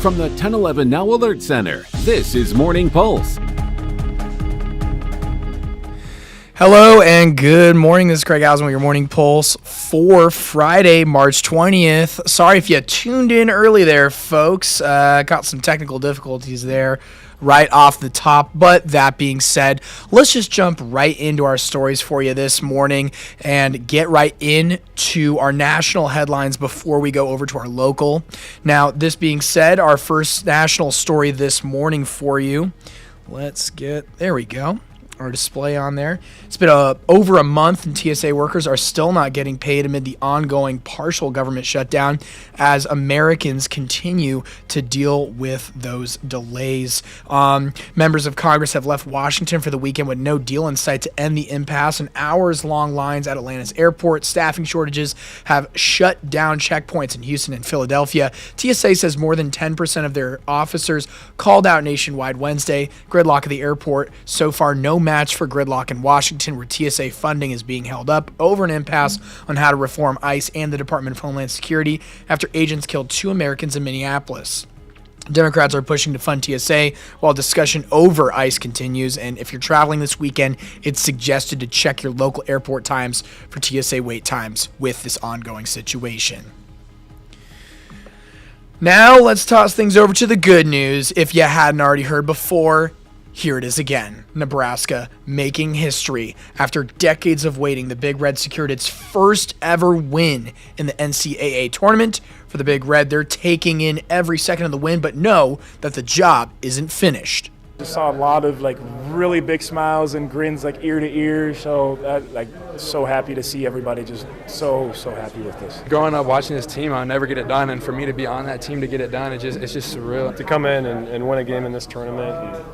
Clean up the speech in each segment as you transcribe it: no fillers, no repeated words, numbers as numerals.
From the 1011 Now Alert Center, this is Morning Pulse. Hello and good morning. This is Craig Allison with your Morning Pulse for Friday, March 20th. Sorry if you tuned in early there, folks. Got some technical difficulties there right off the top. But that being said, let's just jump right into our stories for you this morning and get right into our national headlines before we go over to our local. Now, this being said, our first national story this morning for you. There we go. Our display on there. It's been over a month and TSA workers are still not getting paid amid the ongoing partial government shutdown as Americans continue to deal with those delays. Members of Congress have left Washington for the weekend with no deal in sight to end the impasse, and hours-long lines at Atlanta's airport. Staffing shortages have shut down checkpoints in Houston and Philadelphia. TSA says more than 10% of their officers called out nationwide Wednesday. Gridlock at the airport. So far, no match for gridlock in Washington, where TSA funding is being held up over an impasse on how to reform ICE and the Department of Homeland Security after agents killed 2 Americans in Minneapolis. Democrats are pushing to fund TSA while discussion over ICE continues, and if you're traveling this weekend, it's suggested to check your local airport times for TSA wait times with this ongoing situation. Now let's toss things over to the good news. If you hadn't already heard before, here it is again. Nebraska making history. After decades of waiting, the Big Red secured its first ever win in the NCAA tournament. For the Big Red, they're taking in every second of the win, but know that the job isn't finished. Just saw a lot of really big smiles and grins ear to ear. So so happy to see everybody just so happy with this. Growing up watching this team, I'll never get it done, and for me to be on that team to get it done, it's just surreal. To come in and win a game in this tournament,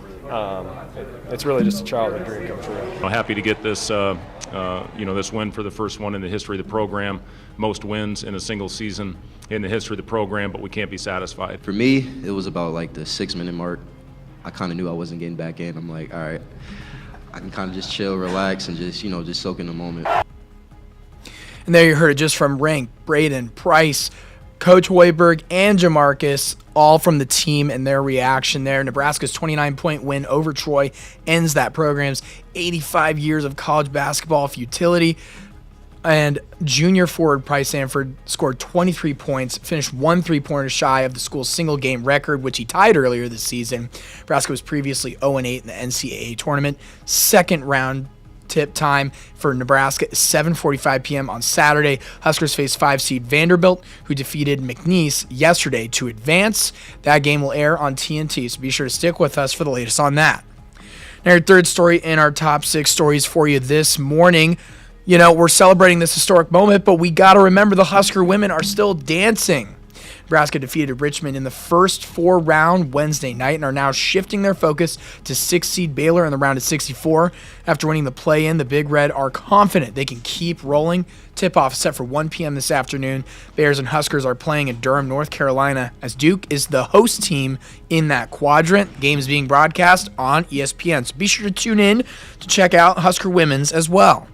it's really just a childhood dream come true. I'm happy to get this this win for the first one in the history of the program. Most wins in a single season in the history of the program, but we can't be satisfied. For me, it was about the 6-minute mark. I kind of knew I wasn't getting back in. I'm like, all right, I can kind of just chill, relax, and just soak in the moment. And there you heard it just from Rank, Braden, Price, Coach Hoiberg, and Jamarcus, all from the team and their reaction there. Nebraska's 29-point win over Troy ends that program's 85 years of college basketball futility. And junior forward Price Sanford scored 23 points, finished 1 3-pointer shy of the school's single-game record, which he tied earlier this season. Nebraska was previously 0-8 in the NCAA tournament. Second round tip time for Nebraska is 7:45 p.m. on Saturday. Huskers face 5-seed Vanderbilt, who defeated McNeese yesterday to advance. That game will air on TNT, so be sure to stick with us for the latest on that. Now, our third story in our top 6 stories for you this morning. We're celebrating this historic moment, but we got to remember the Husker women are still dancing. Nebraska defeated Richmond in the first 4-round Wednesday night and are now shifting their focus to 6-seed Baylor in the round of 64. After winning the play-in, the Big Red are confident they can keep rolling. Tip-off set for 1 p.m. this afternoon. Bears and Huskers are playing in Durham, North Carolina, as Duke is the host team in that quadrant. Game is being broadcast on ESPN, so be sure to tune in to check out Husker women's as well.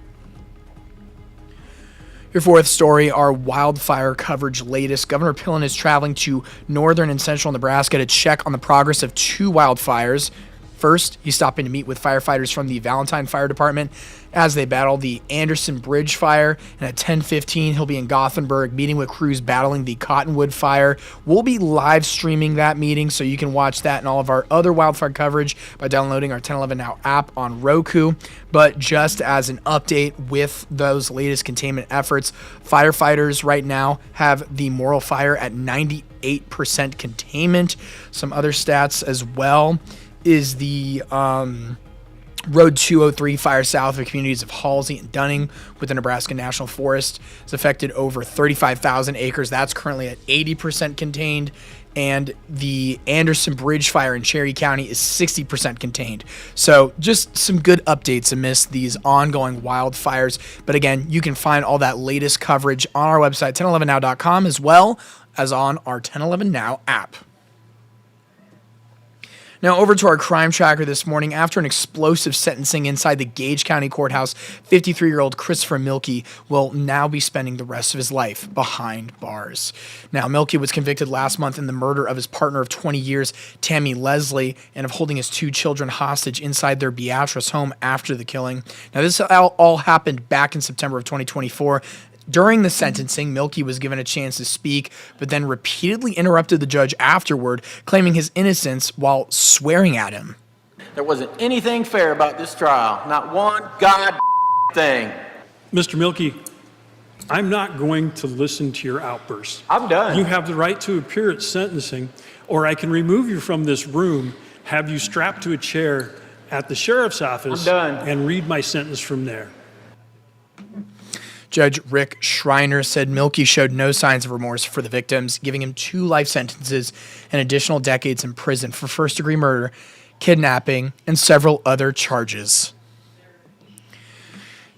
Your fourth story, our wildfire coverage latest. Governor Pillen is traveling to northern and central Nebraska to check on the progress of 2 wildfires. First, he's stopping to meet with firefighters from the Valentine Fire Department as they battle the Anderson Bridge fire. And at 10:15, he'll be in Gothenburg meeting with crews battling the Cottonwood fire. We'll be live streaming that meeting, so you can watch that and all of our other wildfire coverage by downloading our 1011 Now app on Roku. But just as an update with those latest containment efforts, firefighters right now have the Morrill fire at 98% containment. Some other stats as well is the Road 203 fire south of the communities of Halsey and Dunning with the Nebraska National Forest. It's affected over 35,000 acres. That's currently at 80% contained. And the Anderson Bridge fire in Cherry County is 60% contained. So just some good updates amidst these ongoing wildfires. But again, you can find all that latest coverage on our website, 1011now.com, as well as on our 1011 Now app. Now over to our crime tracker this morning. After an explosive sentencing inside the Gage County Courthouse, 53-year-old Christopher Milkey will now be spending the rest of his life behind bars. Now, Milkey was convicted last month in the murder of his partner of 20 years, Tammy Leslie, and of holding his 2 children hostage inside their Beatrice home after the killing. Now, this all happened back in September of 2024. During the sentencing, Milkey was given a chance to speak, but then repeatedly interrupted the judge afterward, claiming his innocence while swearing at him. There wasn't anything fair about this trial. Not one god thing. Mr. Milkey, I'm not going to listen to your outbursts. I'm done. You have the right to appear at sentencing, or I can remove you from this room, have you strapped to a chair at the sheriff's office, and read my sentence from there. Judge Rick Schreiner said Milkey showed no signs of remorse for the victims, giving him 2 life sentences and additional decades in prison for first-degree murder, kidnapping, and several other charges.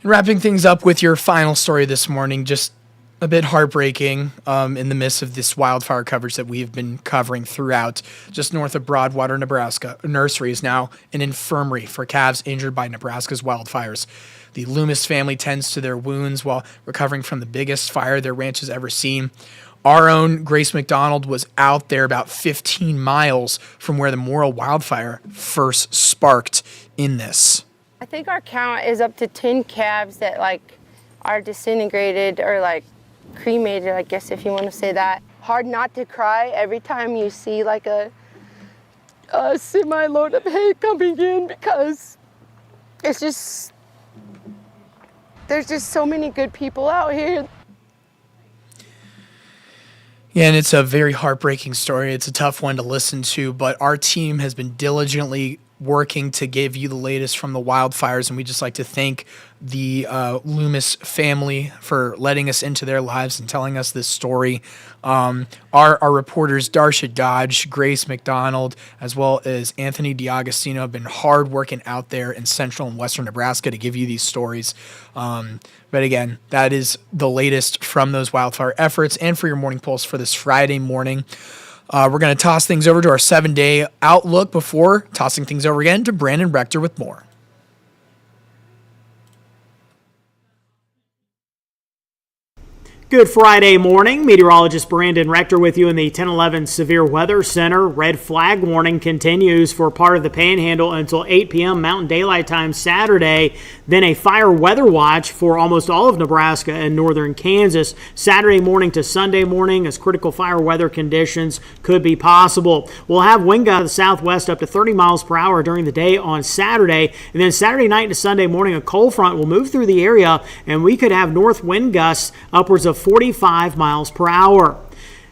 And wrapping things up with your final story this morning, just a bit heartbreaking in the midst of this wildfire coverage that we've been covering throughout. Just north of Broadwater, Nebraska, a nursery is now an infirmary for calves injured by Nebraska's wildfires. The Loomis family tends to their wounds while recovering from the biggest fire their ranch has ever seen. Our own Grace McDonald was out there about 15 miles from where the Morrill wildfire first sparked in this. I think our count is up to 10 calves that are disintegrated or cremated, I guess, if you want to say that. Hard not to cry every time you see a semi-load of hay coming in, because it's just, there's just so many good people out here. Yeah, and it's a very heartbreaking story. It's a tough one to listen to, but our team has been diligently working to give you the latest from the wildfires, and we just like to thank the Loomis family for letting us into their lives and telling us this story. Our reporters Darsha Dodge, Grace McDonald, as well as Anthony DiAgostino have been hard working out there in central and western Nebraska to give you these stories. But again, that is the latest from those wildfire efforts and for your Morning Pulse for this Friday morning. We're going to toss things over to our 7-day outlook before tossing things over again to Brandon Rector with more. Good Friday morning. Meteorologist Brandon Rector with you in the 1011 Severe Weather Center. Red flag warning continues for part of the Panhandle until 8 p.m. Mountain Daylight Time Saturday. Then a fire weather watch for almost all of Nebraska and northern Kansas Saturday morning to Sunday morning, as critical fire weather conditions could be possible. We'll have wind gusts to the southwest up to 30 miles per hour during the day on Saturday. And then Saturday night to Sunday morning, a cold front will move through the area, and we could have north wind gusts upwards of 45 miles per hour.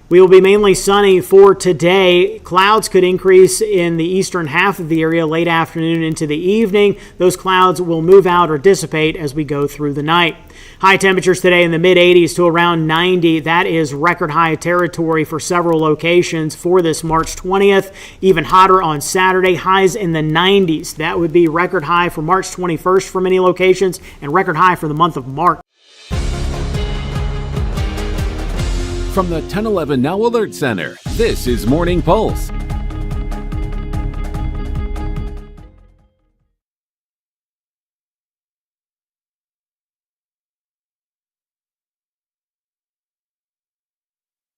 We will be mainly sunny for today. Clouds could increase in the eastern half of the area late afternoon into the evening. Those clouds will move out or dissipate as we go through the night. High temperatures today in the mid-80s to around 90. That is record high territory for several locations for this March 20th. Even hotter on Saturday, highs in the 90s. That would be record high for March 21st for many locations and record high for the month of March. From the 1011 Now Alert Center, this is Morning Pulse.